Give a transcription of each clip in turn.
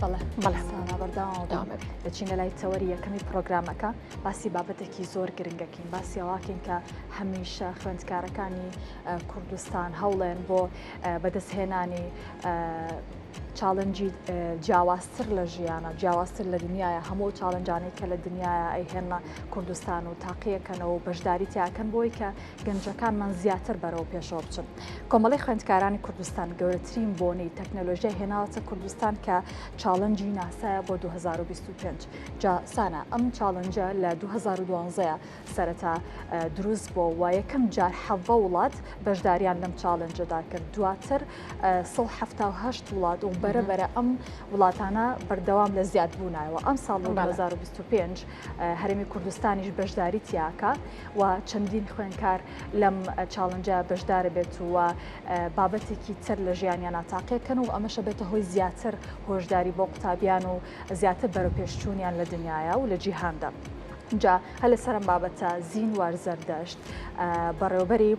بەڵێ سانا بەرداوام دەچین لە لای تەوەری یەکەمی پرۆگرامەکە باسی بابەتێکی زۆر گرنگەکەین باسی ئەواکەین کە هەمیشە خوێندکارەکانی کوردستان هەوڵێن بۆ بەدەستهێنانی چاڵنجی جیاوازتر لە ژیانە جیاوازتر لە دنیاە هەموو چاڵنجانەی کە لە دنیاە ئەیهێنە کوردستان و تاقیەکەنەوە و بەشداری تیاکەن بۆی کە گەنجەکانمان زیاتر بەرەوە پێشەوە بچن. کۆمەڵی خوێندکارانی کوردستان گەورەترین بۆنەی تەکنەلۆژیا هێناوەتە کوردستان کە چاڵنجی ناسایە بۆ 2025 جا سانە ئەم چاڵنجە لە 2012 سەرەتا دروست بۆ و یەکەم جار حەڤە وڵات بەشداریان لەم چاڵنجەدا کرد دواتر 178 وڵات و بەرەبەرە ئەم وڵاتانە بەردەوام لە زیاد بوونایەوە ئەم ساڵ 2025 هەرێمی کوردستانیش بەشداری تیاکە و چەندین خوێندکار لەم چاڵنجە بەشدارە بێت و بابەتێکی تر لە ژیانیان تاقیەکەن و ئەمەشە بێتە هۆی زیاتر هۆشداری بۆ قوتابیان و زیاتر بەرەوپێشچوونیان لە دنیاە و لە جیهاندا. جا هەل لە سەرم بابەتە زینوار زەردەشت بەڕێوەبەری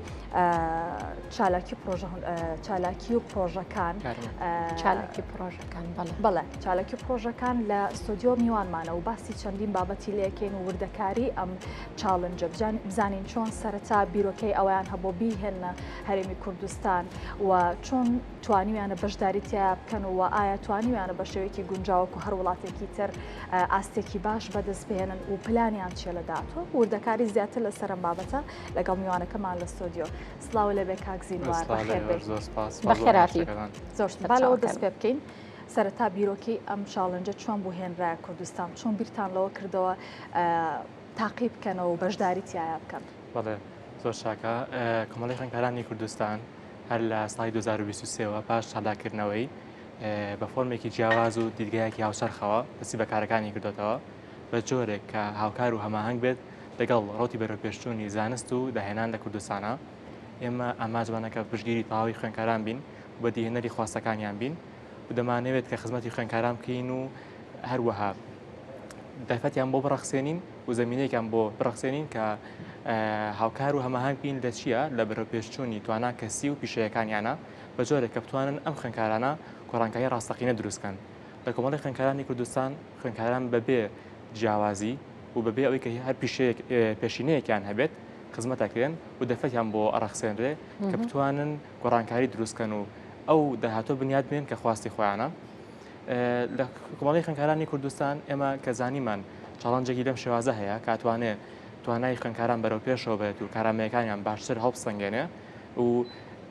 چالاکی و پرۆژەکان بەڵێ چالاکی پرۆژەکان لە ستۆدیۆ میوانمانە و باسی چەندین بابەتی لەکەین و وردەکاری ئەم چاڵنجە بزانین چۆن سەرەتا بیرۆکەی ئەویان هەبوو بیهێنە هەرێمی کوردستان و چۆن توانیویانە بەشداری تیا بکەن و ئایا توانیویانە بە شێوەیەکی گونجاوەک و هەر وڵاتێکی تر ئاستێکی باش بەدەست بهێنن و پلانیان چێ لە دااتوە وردەکاری زیاتر لە سەرم بابەتە لەگەڵ میوانەکەمان لە ستۆدیۆ سلااو لە بێ کاکزینوار بەخێراتی زۆربالەوە دەست پێ بکەین سەرەتا بیرۆکی ئەم چاڵنجە چۆن بۆ هێنرایە کوردستان چۆن بیرتان لەوە کردەوە تاقی بکەنەوە و بەشداری تایە بکەن. بەڵێ زۆر شاکە کۆمەڵی خوێندکارانی کوردستان هەر لە ساڵی 2023ەوە پاش چالاکردنەوەی بە فۆرمێکی جیاواز و دیدگایەکی هاوسەرخەوە دەستی بەکارەکانی کردوێتەوە بە جۆرێک کە هاوکار و هەماهنگ بێت لەگەڵ ڕۆتی بەرەوپێشچوونی زانست و داهێنان لە کوردستانە ئێمە ئاماژوانەکە پشتگیری تەواوی خوێندکاران بین و بەدیهێنەری خواستەکانیان بین و دەمانەوێت کە خزمەتی خوێندکاران بکەین و هەروەها دەفەتیان بۆ بڕەخسێنین و زمینەیەکیان بۆ بڕەخسێنین کە هاوکار و هەماهنگ بین لە چییە لە بەرەوپێشچوونی توانان کەسی و پیشەیەکانیانە بە جۆرێک کە بتوانن ئەم خوێندکارانە گۆڕانکاری ڕاستەقینە دروستکەن لە کۆمەڵی خوێندکارانی کوردستان خوێندکاران بەبێ جیاوازی و بەبێ ئەوەی کە هەر پێشینەیەکیان هەبێت خزمەتەکرێن و دەفەتیان بۆ ئەڕەخسێنرێ کە بتوانن گۆڕانکاری دروستکەن و ئەو داهاتۆ بنیاد بێن کە خواستی خۆیانە. لە کۆمەڵی خوێندکارانی کوردستان ئێمە کە زانیمان چاڵنجێکی لەم شێوازە هەیە کاتوانێت توانای خوێندکاران بەرەو پێشەوە بێت و کارامەیەکانیان باشتر هەڵبسەنگێنێ و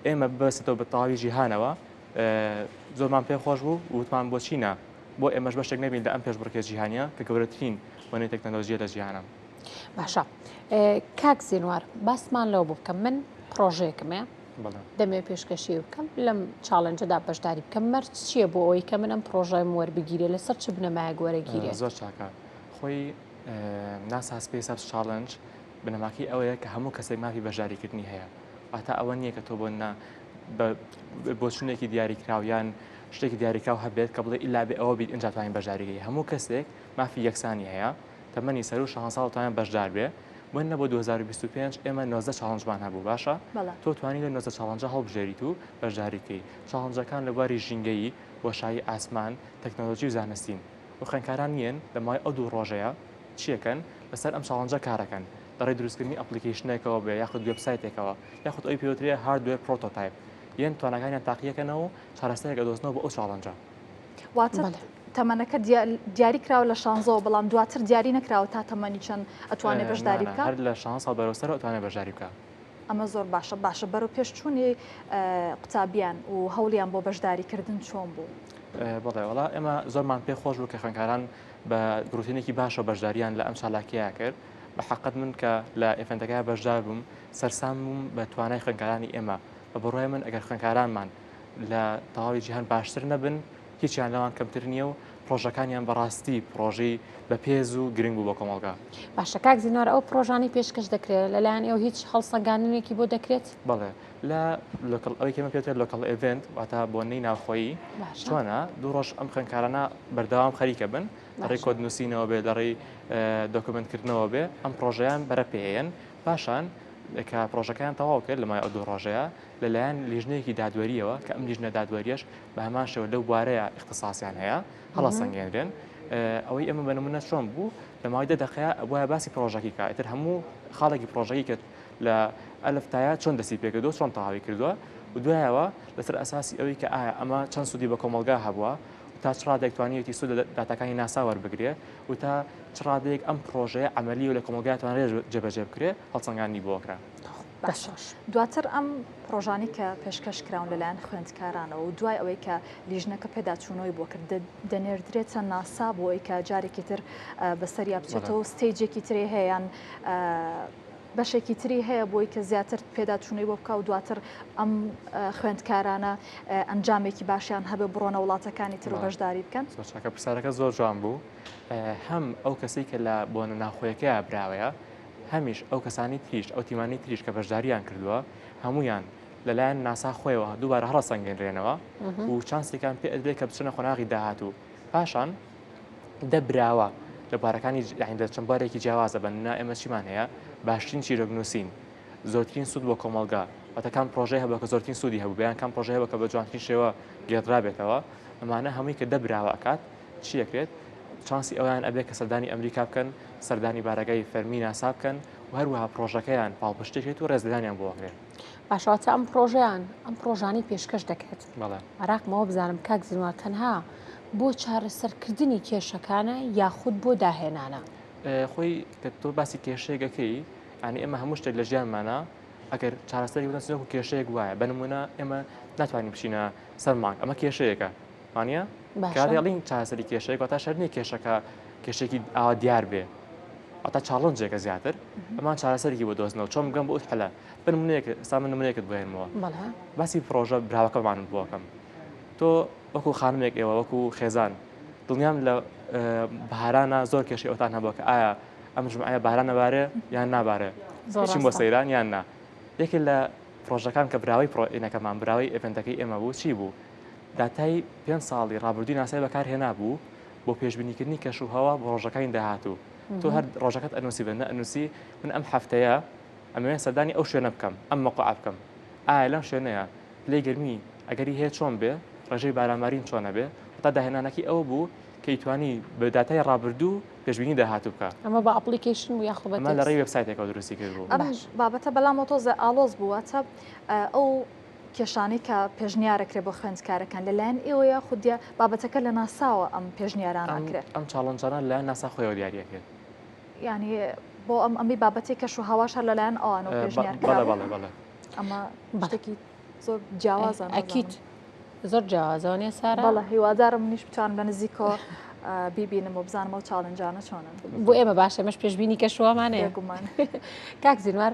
ئێمە ببەستێتەوە بە تەواوی جیهانەوە زۆرمان پێخۆش بوو وتمان بۆ چینە بۆ ئێمەش بەشێک نەبین لە ئەم پێشبڕکێ جیهانیە کە گەورەترین وەنەی تەکنەلۆژیە لە جیهانە. باشە کاک زینوار باسمان لەوە بوو بکەم من پرۆژەیەکمێ دەمێ پێشکەشی بکەم لەم چاڵنجەدا بەشداری بکەم مەرج چییە بۆ ئەوی کە من ئەم پرۆژەی وەربگیرێ لەسەر چ بنەمایە گوەرەگیرێ زۆر چاکە خۆی ناسا سپیس چاڵنج بنەماکی ئەوەیە کە هەموو کەسێک مافی بەشداریکردنی هەیە ئاتا ئەوە نییە کە تۆ بۆ بۆ چونێکی دیاریکراویان شتێکی دیاریکراو هەبێت کە بڵێ ئیلا بێ ئەوە بیت ئەنج توانین بەشداریگەی هەموو کەسێک مافی یەکسانی هەیە تەمەنی سەر و 6 ساڵ توانیان بەشدار بێ بۆ 2025 ئێمە 90 چاڵنجمان هەبوو باشە تۆ توانی لە 90 چاڵنجە هەڵبژێریت و بەشداریکەی چاڵنجەکان لە بواری ژینگەیی بۆشایی ئاسمان تەکنەلۆژی و زانستین و خوێندکاران نیەن لە مای ئەو دوو ڕۆژەیە چیەکەن لەسەر ئەم چاڵنجە کارەکەن دەڕێ دروستکردنی ئەپلیکیشنێکەوە بێ یاخود وێبسایتێکەوە یاخود ئەوی پێوترێ هاردوێر پرۆتۆتایپ یەن توانەکانیان تاقیەکەنەوە و چارەسەرێک دۆستنەوە بۆ ئەو چاڵنجە واتە تەمەنەکە دیاری کراوە لە شانزەوە بەڵام دواتر دیاری نەکراوە تا تەمەنی چەند ئەتوانێت بەشداری بکە هەر لە 6 ساڵ بەرەوسەر ئەتوانێت بەشداری بکە ئەمە زۆر باشە بەرەو پێشچوونی قوتابیان و هەوڵیان بۆ بەشداریکردن چۆن بوو بەڵێ وڵا ئێمە زۆرمان پێخۆش بوو کە خوێندکاران بە روتینێکی باشە بەشداریان لە ئەم چالاکیە کرد بە حقت من کە لە ئێفنتەکە بەشدار بووم سەرسام بووم بە توانای خوێندکارانی ئێمە بە بڕۆی من ئەگەر خوێندکارانمان لە تەواوی جیهان باشتر نەبن هیچیان لەوان کەمتر نییە و پرۆژەکانیان بەڕاستی پرۆژەی بە پێز و گرنگ بوو بە کۆمەڵگا. باشە کاک زینوار ئەو پرۆژانی پێشکەش دەکرێت لەلایەن ئێوە هیچ هەڵسەنگاندنێکی بۆ دەکرێت؟ بەڵێ لە ئەوەی کەمە پێوترێت لۆکەڵ ئێڤنت واتە بۆنەی ناوخۆیی چۆنە دوو ڕۆژ ئەم خوێندکارانە بەردەوام خەریکە بن دەڕێی کۆد نووسینەوە بێ دەڕێی دۆکومنتکردنەوە بێ ئەم پرۆژەیان بەرەپێیەن پاشان کە پرۆژەکان تەواو کرد لە مای ئەو دوو ڕۆژەیە لەلایەن لیژنەیەکی دادوەریەوە کە ئەم لیژنە دادوەریەش بە هەمان شێوە لەو بوارەیە اختصاسیان هەیە هەڵەسەنگێنرێن ئەوەی ئەمە بە نمونە چۆن بوو لە ماوەی 10 دقەیە وایە باسی پرۆژەکی کە ئیتر هەموو خاڵێکی پرۆژەکەی کرد لە ئەلفتایە چۆن دەستی پێکردو چۆن تەواوی کردووە و دوایەوە لەسەر ئەساسی ئەوەی کە ئایا ئەمە چەند سوودی بە کۆمەلگا هەبووە تا چڕادێکتوانیەتی سوود لە داتاکانی ناسا وەربگرێ و تا چڕادێک ئەم پرۆژەیە عملی و لە کۆمەلگاتوانێت جێبەجێ بکرێ هەڵسەنگانی بۆکرا. دواتر ئەم پرۆژانی کە پێشکەش کراون لەلایەن خوێندکارانەوە و دوای ئەوەی کە لیژنەکە پێداچوونەوەی بۆ کرد دەنێردرێتە ناسا بۆ ئەوەی کە جارێکی تر بەسەریا بچێتەوە ستێجێکی ترێ هەیەیان بەشێکی تری هەیە بۆی کە زیاتر پێداچوونەی بۆ بکە و دواتر ئەم خوێندکارانە ئەنجامێکی باشیان هەبێ بڕۆنە وڵاتەکانی تر و بەشداری بکەن. چاکە پرسیارەکە زۆر جوان بوو. هەم ئەو کەسەی کە لە بۆنە ناخۆیەکەیە براوەیە هەمیش ئەو کەسانی تریش ئەو تیمانی تریش کە بەشداریان کردووە هەمویان لەلایەن ناسا خۆیەوە دووبارە هەڵەسەنگێنرێنەوە و چانسێکان پێ ئەدرێت کە بچنە خۆناغی داهاتوو پاشان دەبراوە لە بارەکانی چەند بارێکی جیاوازە بەننا ئێمە چیمان هەیە باشترین چیرۆکنووسین زۆرترین سوود بۆ کۆمەلگا واتەکان پرۆژەی هەبوو کە زۆرترین سوودی هەبوو بەیان کام پرۆژەی هەبوو کە بە جوانترین شێوە گێڕابێتەوە ئەمانە هەمووی کە دەبراوە ئەکات چی دەکرێت چانسی ئەویان ئەبێ کە سەردانی ئەمریکا بکەن سەردانی بارەگای فەرمی ناسا بکەن و هەروەها پرۆژەکەیان پاڵپشتێکێت و ڕێزدانیان بۆکرێت. باشواتە ئەم پرۆژانی پێشکەش دەکرێت. عراقمەوە بزانم کاک زینوار تەنها بۆ چارەسەرکردنی کێشەکانە یاخود بۆ داهێنانە خۆی کە تۆ باسی کێشەیەکەکەی ئەنی ئێمە هەموو شتێک لە ژیانمانە ئەگەر چارەسەری بنەچنەوە و کێشەیەک وایە بەنمونە ئێمە ناتوانین بچینە سەرمانگ ئەمە کێشەیەەکە وانە کاڵین چاسەری کێشەیەک تا شەرنی کێشەکە کێشێکی ئاوا دیار بێ ئەتا چاڵنجێکە زیاتر ئەمان چارەسەرێکی بۆ دۆزنەوە چۆن بگەم بۆ حەلە بنمونەیەک سا من نمونەیەکت بێنمەوە باسی پرۆژە براوەکەمان بۆکەم تۆ وەکو خانمێک ئێوە وەکو خێزان دڵنیام لە بەهارانە زۆر کێشی ئەوتان هەبووە کە ئایا ئەم ژمعە باران نەبارێ یان نابارێ چیم بۆ سەیران یان نا یەکێک لە پرۆژەکان کە براوی ئینەکەمان براوی ئێڤنتەکەی ئێمە بوو چی بوو داتای 5 ساڵی ڕابردووی ناسای بەکارهێنا بوو بۆ پێشبینیکردنی کەش و هەوا بۆ ڕۆژەکانی داهاتوو تۆ هەر ڕۆژەکەت ئەنووسی بە ئەنووسی من ئەم هەفتەیە ئەمەوێت سەردانی ئەو شوێنە بکەم ئەم مەقع بکەم ئایا لەم شوێنەیە لێ گەرمی ئەگەری هەیە چۆن بێ ڕێژەی بارامارین چۆنە بێ تا داهێنانەکی ئەوە بوو کە ئیتوانی بە داتای ڕابردوو پێشبینی داهاتوو بکە ئەمە بە ئەپلیکیشن و یاخۆ ئەمە لە ڕێی وێبسایتێکەوە دروستی کرد بوو بابەتە بەڵام تۆزە ئالۆز بووە ئەو کێشانەی کە پێشنیارەکرێ بۆ خوێندکارەکان لەلایەن ئێوەیە خودیا بابەتەکە لە ناساوە ئەم پێشنیارانەکرێت ئەم چاڵنجانە لایەن ناسا خۆیەوە دیاریەکرد ینی بۆ ئەمی بابەتی کەش و هەواش هەر لەلایەن ئەوان و پێشنیار ئەمە شتێکی زۆر جیاوازە ئەکییت زۆر جیاوازەوە سارا بەڵە هیوادارم منیش بتوانم بە نزیکەوە بیبینم و بزانمەوە چاڵنجانە چۆنن بۆ ئێمە باشە مەش پێشبینی کەشوامانەیە گومان کاک زینوار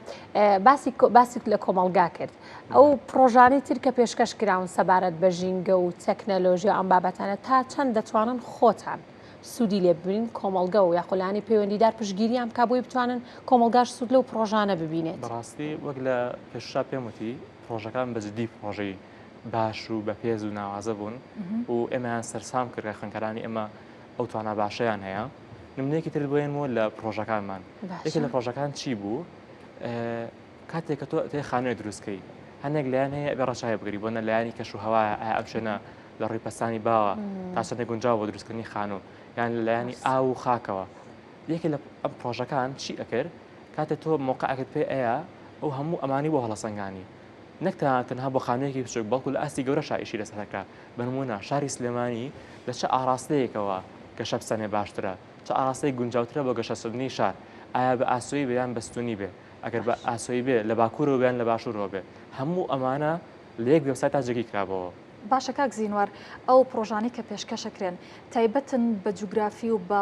باسی لە کۆمەلگا کرد ئەو پرۆژانی تر کە پێشکەش کراون سەبارەت بە ژینگە و تەکنەلۆژی ئەم بابەتانە تا چەند دەتوانن خۆتان سوودی لێ ببین کۆمەلگە و یاخۆلانی پەیوەندیدار پشگیریان کا بۆی بتوانن کۆمەلگاش سوود لەو پرۆژانە ببینێت بەڕاستی وەک لە پێششا پێم وتی پرۆژەکان بەجددی پرۆژەی باش و بە پێز و ناوازە بوون و ئێمەیان سەرسام کرد خوێندکارانی ئێمە ئەو توانە باشەیان هەیە نمونەیەکی تر بۆێنمەوە لە پرۆژەکانمان یەکێ لە پرۆژەکان چی بوو کاتێک کە تۆ تێ خانوێ دروستکەی هەندێک لایەن هەیە بێ ڕەشای بگری بۆ نە لایانی کەش و هەوایە ئایا ئەم شوێنە لە ڕووی پەستانی باوە تا چەندێک گونجاو بۆ دروستکردنی خانوو یان لە لایانی ئاو و خاکەوە یەکێ لە ئەم پرۆژەکان چی ئەکرد کاتێک تۆ موقعەکەت پێ ئەیە ئەو هەموو ئەمانی بۆ هەڵەسەنگانی نەک تەنها بۆ خانوویەکی بچووک بەڵکو لە ئاستی گەورە شایشی لەسەرەکە بنمونە شاری سلێمانی لە چه ئاراستەیەکەوە گەشە بسەنێ باشترە چه ئاراستەی گونجاوترە بۆ گەشەسەردنی شار ئایا بە ئاسۆی بەیان بەستونی بێ ئەگەر بە ئاسۆی بێ لە باکوورەوە بیان لە باشوورەوە بێ هەموو ئەمانە لە یەک وێبسایت تا جێگی کرابەوە باشە کاک زینوار ئەو پرۆژانی کە پێشکەشەکرێن تایبەتن بە جوگرافی و بە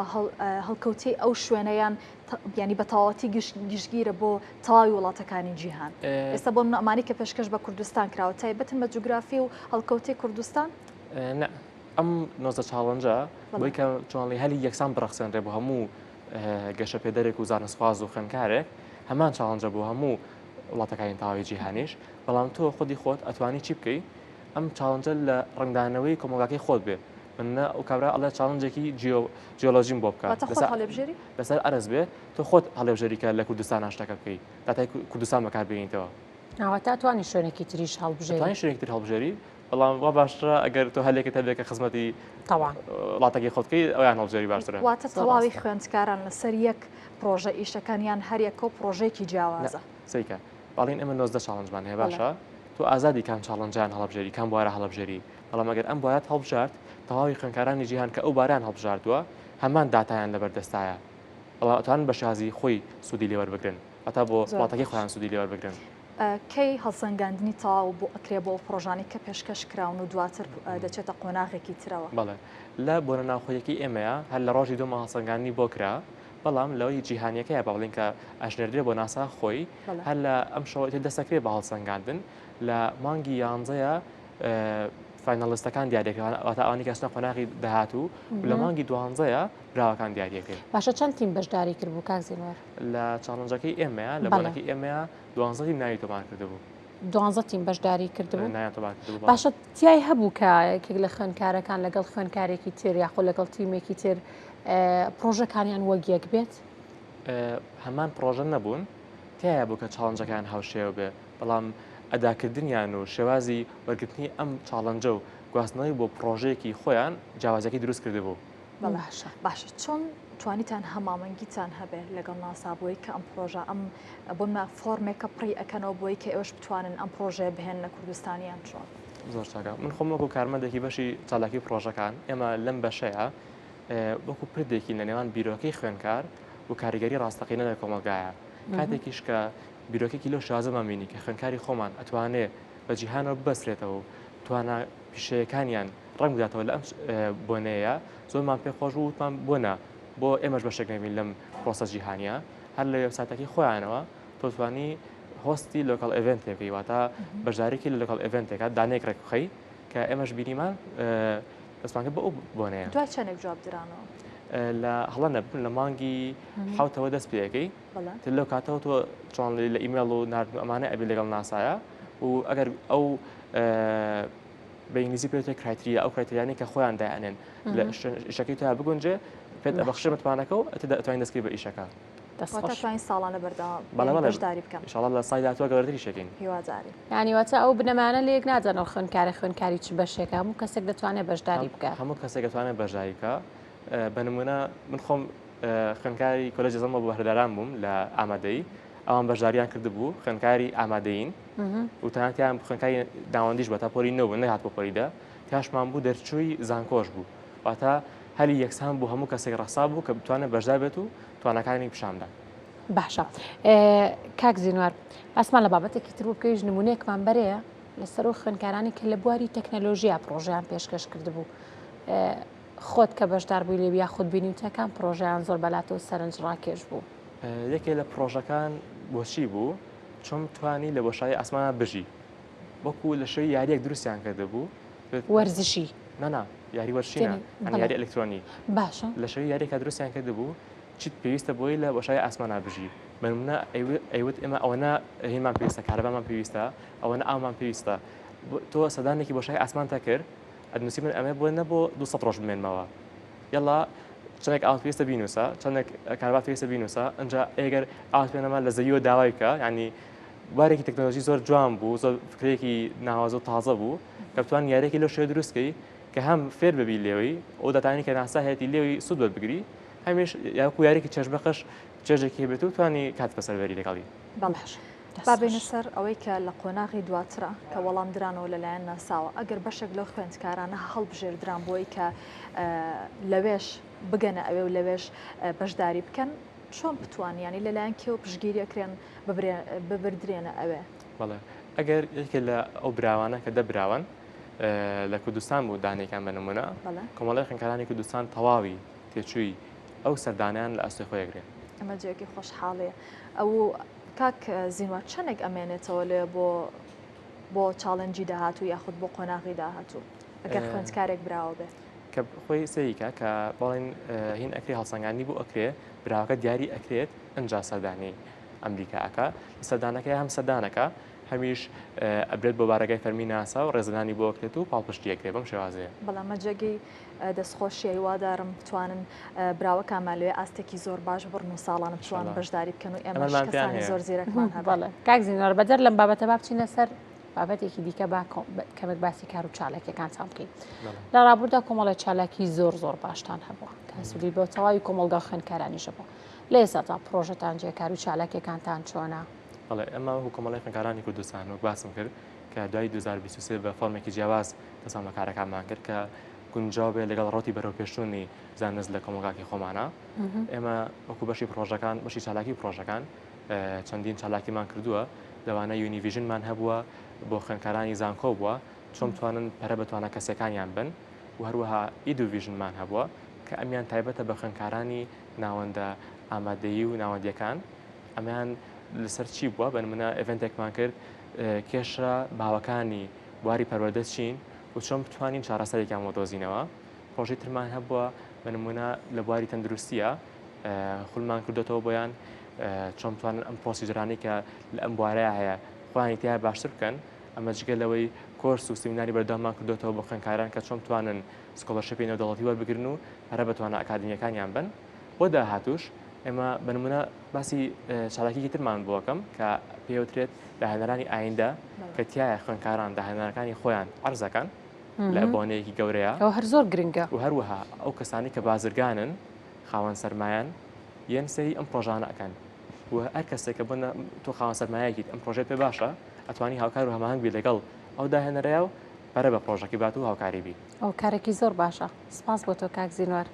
هەڵکەوتی ئەو شوێنەیان ینی بە تەواوەتی گشتگیرە بۆ تەواوی وڵاتەکانی جیهان ئێستا بۆ ئەمانی کە پێشکەش بە کوردستان کراوە تایبەتن بە جوگرافی و هەڵکەوتی کوردستان ئەم نۆزە چاڵنجە بۆی کە چۆنڵی هەلی یەکسان بڕەخسێنرێ بۆ هەموو گەشە پێدەرێک و زانستخواز و خوێندکارێک هەمان چاڵنجە بۆ هەموو وڵاتەکانی تاوی جیهانیش بەڵام تۆ خودی خۆت ئەتوانی چی بکەی ئەم چاڵنجە لە ڕنگدانەوەی کۆمەلگاکەی خۆت بێ من ئەو کابرا ئەڵێ چاڵنجێکی جیۆلۆژیم بۆ بکات لەسەر ئەرز بێ تۆ خۆت هەڵێبژێریکە لە کوردستان هاشتەکە بکەیت داتای کوردستان بەکاربێنیتەوە تا توانی شوێنێکی تریش هەڵبژێری شوێنێکی تر هەڵبژێری بەڵام وا باشترە ئەگەر تۆ هەلێکت هەبێت کە خزمەتی وڵاتەکەی خۆتکەی ئەویان هەڵبژێری باشترە واتە تەواوی خوێندکاران لەسەر یەک پرۆژە ئیشەکانیان هەر یەکۆ پرۆژێکی جیاوازە سیکە باڵین ئێمە 90 چاڵنجمان هەیە باشە تۆ ئازادی کام چاڵنجیان هەڵبژێری کام بوارە هەڵبژێری بەڵام ئەگەر ئەم بۆیات هەڵبژارد تەواوی خوێندکارانی جیهان کە ئەو باران هەڵبژاردووە هەمان داتایان لەبەردەستایە بەڵام ئەتوانن بە شازی خۆی سوودی لێوەربگرن هەتا بۆ وڵاتەکەی خۆیان سوودی لێوەربگرن کەی هەڵسەنگاندنی تەواو بۆ ئەکرێ بۆ پرۆژانی کە پێشکەش کراون و دواتر دەچێتە قۆناغێکی ترەوە بەڵێ لە بۆنە ناوخۆیەکی ئێمەیە هەر لە ڕۆژی دومە هەڵسەنگاندنی بۆ کرا بەڵام لەوەی جیهانیەکەیە بە بڵین کە ئەژنێردرێ بۆ ناسا خۆی هەر لە ئەم شەوەی دەستەکرێت بە هەڵسەنگاندن لە مانگی یانزەیە فاینالیستەکان دیارێکەوەتە ئەوانی کەسنە قۆناغی داهاتوو لە مانگی دوانزەیە براوەکان دیارەکەی باشە چەند تیم بەشداری کرد بوو کاک زینوەر لە چاڵنجەکەی ئێمەیە لە بۆنەکەی ئێمەیە دوانزەی ناوی تۆمان کردبوو 12 تیم بەشداری کردبوو باشە باشە تیای هەبوو کە یەکێک لە خوێندکارەکان لەگەڵ خوێندکارێکی تر یاخۆ لەگەڵ تیمێکی تر پرۆژەکانیان وەک یەک بێت هەمان پرۆژە نەبوون تایە بوو کە چاڵنجەکان هاوشێوە بێ بەڵام ئەداکردنیان و شێوازی وەرگرتنی ئەم چاڵنجە و گواستنەوەی بۆ پرۆژەیەکی خۆیان جیاوازەکەی دروست کردبوو باشە چۆن توانیتان هەمامەنگیتان هەبێت لەگەڵ ناسا بۆی کە ئەم پرۆژە ئەم بۆمە فۆرمێکە پڕی ئەەکەنەوە بۆی کە ئێوەش بتوانن ئەم پرۆژەیە بهێن لە کوردستانیان چۆن زۆر چاکە من خۆم وەکو کارمەندێکی بەشی چالاکی پرۆژەکان ئێمە لەم بەشەیە وەکو پردێکی لە نێوان بیرۆکەی خوێندکار و کاریگەری ڕاستەقینە لە کۆمەلگایە کاتێکیش کە بیرۆکێکی لەو شازەمان بینی کە خوێندکاری خۆمان ئەتوانێت بە جیهانەوە ببەسرێتەوە و توانە پیشەیەکانیان ڕنگ بداتەوە لە ئەم بۆنەیە زۆرمان پێخۆش و وتمان بۆنە بۆ ئێمەش بەشێک نەبین لەم پرۆسە جیهانیە هەر لە وێبسایتەکەی خۆیانەوە تۆ توانی هۆستی لۆکال ئێڤنتێکی واتە بەشدارێکی لە لۆکال ئێڤنتێکە دانێکڕێک بخەی کە ئێمەش بینیمان دەستمانکە بە ئەو بۆنەیە دوای چەندێک جواب درانەوە لە هەڵە نەبن لە مانگی حوتەوە دەست پێەکەی تر لەو کاتەوە تۆ چۆن لە ئیمێڵ و نردن ئەمانە ئەبی لەگەڵ ناسایە و ئەگەر ئەو بە ئینگلیزی پێوتە کرایتریا ئەو کرایتریانی کە خۆیان دایانێن لە ئیشەکەی تۆ بگونجێ پێت ئەبەخشە متوانەکە و ئەتوانین دەستکەی بە ئیشەکە دەستخۆشین ساڵانە بەردەوام بکەم ئینشاڵڵا لە سایداتوە گەوردری شەکەین هیواداری یعنی واتە ئەو بنەمانە لە یەک ناجانەوە خوێندکاری چ بەشێکە هەموو کەسێک دەتوانێت بەشداری بکات هەموو کەسێک دەتوانێت بەشداری بکە بە نمونە من خۆم خوێندکاری کۆلێجی زەمە بۆ هەردەران بووم لە ئامادەی ئەوان بەشداریان کردبوو خوێندکاری ئامادەین و تەنانەتیان خوێندکاری داوەندیش بە تا پۆلی نەبوو نەهات بۆ پۆلیدا تیاشمان بوو دەرچووی زانکۆش بوو واتە هەلی یەکسان بوو هەموو کەسێک ڕەسا بوو کە بتوانێت بەشدار بێت و توانەکانی پیشاندا باشە کاک زینوار ئاسمان لە بابەتێکی تر بوو بکەیش نمونەیەکمان بەرەیە لەسەر و خوێندکارانی کە لە بواری تەکنەلۆژیا پرۆژیان پێشکەش کردبوو خۆت کە بەشدار بووی لێ یا خۆت بینیوتەکان پرۆژیان زۆر بەلاتەوە سەرنج ڕاکێش بوو یەکێ لە پرۆژەکان بۆچی بوو چۆن توانی لە بۆشایی ئاسمانە بژی وەکو لە شوی یاریەک دروستیان کردە بوو وەرزشی نەنا یاری وەرشینە یاری ئەلکترۆنی باشە لە شوی یاریێکە دروستیان کرده بوو چیت پێویستە بۆی لە بۆشایی ئاسمانە بژی بەنمونە ئەیوت ئێمە ئەوەنە هینمان پێویستە کارەبامان پێویستە ئەوەنە ئاومان پێویستە تۆ سەدانێکی بۆشای ئاسمانتە کرد ئەدنووسی من ئەمە بۆ نەبۆ 200 ڕۆژ بمێنمەوە یەڵا چەندێک ئاوت پێویستە بینوسە چەندێک کارەبا پێویستە بینوسە ئەنجا ئەگەر ئاوت پێنەما لە زەویەوە داوای بکە یعنی بارێکی تەکنۆلۆژی زۆر جوان بوو زۆر فکرێکی ناوازە و تازە بوو کە بتوان یارێکی لەو شوێ دروستکەی کە هەم فێر ببی لێوەی ئەو دەتانی کە ناسا هەیەی لێوی سوود وەربگری هەمیش یاکو یارێکی چێژبەخش چێژێکی بێت و توانی کات بەسەربەری لەگەڵی باش بابێنە سەر ئەوەی کە لە قۆناغی دواترە کە وەڵام درانەوە لەلایەن ناساوە ئەگەر بەشێک لەو خوێندکارانە هەڵبژێردران بۆی کە لەوێش بگەنە ئەوێ و لەوێش بەشداری بکەن چۆن بتوانیانی لەلایەن کێوە پشگیریەکرێن ببردرێنە ئەوێ بەڵێ ئەگەر یەکێ لە ئەو براوانە کە دەبراون لە کوردستان بوو دانێکان بە نمونە کۆمەڵی خوێندکارانی کوردستان تەواوی تێچووی ئەو سەردانیان لە ئەستۆی خۆیەگرێن ئەمە جێکی خۆشحاڵەیە ئەو کاک زینوار چەندێک ئەمێنێتەوە لێ بۆ چاڵنجی داهاتوو یاخود بۆ قۆناغی داهاتوو ئەگەر خوێندکارێک براوە بێت کە خۆی سەریکە کە بەڵێن هین ئەکرێ هەڵسەنگانی بوو ئەکرێ براوەکە دیاری ئەکرێت ئەنجا سەردانی ئەمریکاکە سەردانەکەی هەم سەردانەکە هەمیش ئەبرێت بۆ بارەگای فەرمی ناسا و ڕێزدانی بۆ ئەکرێت و پاڵپشتیەکرێ بەم شێوازەیە. بەڵام مەجێگەی دەستخۆشیی وادارم بتوانن براوە کامالوێ ئاستێکی زۆر باش بڕن و ساڵانە بتوان بەشداری بکەن و ئێمە کەسانی زۆر زیرەکمان هەبڵێ کاک زینوەر بەدەر لەم بابەتە با بچینە سەر بابەتێکی دیکە کەمێک باسی کار و چالاکیەکان چام بکەین. لە ڕابردوودا کۆمەڵە چالاکی زۆر باشتان هەبووە کەسولی بۆ تەواوی کۆمەلگا خوێندکارانیشە بوو. لە ئێستا تا پرۆژەتان جێ کار و چالاکیەکانتان چۆنە؟ بەڵێ ئەمە کۆمەڵی خوێندکارانی کوردستان وەک باسم کرد کە دوای 2023 بە فۆرمێکی جیاواز دەسام لە کارەکانمان کرد کە گونجاو بێت لەگەڵ ڕۆتی بەرەو پێشوونی زانست لە کۆمەلگاکی خۆمانە. ئێمە وەکو بەشی پرۆژەکان بەشی چالاکی پرۆژەکان چەندین چالاکیمان کردووە لەوانە یونیڤیژنمان هەبووە بۆ خوێندکارانی زانکۆ بووە چۆن توانن پەرە بەتوانە کەسەکانیان بن و هەروەها ئیدوڤیژنمان هەبووە کە ئەمیان تایبەتە بە خوێندکارانی ناوەندە ئامادەیی و ناوەندیەکان ئەمیان لەسەر چی بووە بەنمونە ئێڤنتێکمان کرد کێشە باوەکانی بواری پەروەردە چین و چۆن بتوانین چارەسەرێکیان وەدۆزینەوە. پرۆژەی ترمان هەبووە بەنمونە لە بواری تەندروستیە خولمان کردوێتەوە بۆیان چۆن بتوانن ئەم پرۆسیجرانی کە لە ئەم بوارەیە هەیە خۆیانی تیا باشتر بکەن. ئەمە جگە لەوەی کۆرس و سیمیناری بەردەوامان کردوێتەوە بۆ خوێندکاران کە چۆن بتوانن سکۆلەرشیپی نێودەوڵەتی وەربگرن و پەرە بەتوانە ئەکادمیەکانیان بن. بۆ داهاتوش ئێمە بەنمونە باسی چالاکیی ترمان بۆکەم کە پێوترێت داهێنەرانی ئایندە کە تایە خوێندکاران داهێنەرەکانی خۆیان عەرزەکەن لە بۆنەیەکی گەورەیە هەر زۆر گرنگە و هەروەها ئەو کەسانی کە بازرگانن خاوەن سەرمایان یەن سەری ئەم پرۆژانە ئەکەن و هەر کەسێکە بۆ تۆ خاوەن سەرمایەکیت ئەم پرۆژێت پێ باشە ئەتوانی هاوکار و هەماهنگ بی لەگەڵ ئەو داهێنەرەیە و پەرە بە پرۆژەکەی بات و هاوکاری بی. ئەو کارێکی زۆر باشە. سپاس بۆ تۆ کاک زینوەر.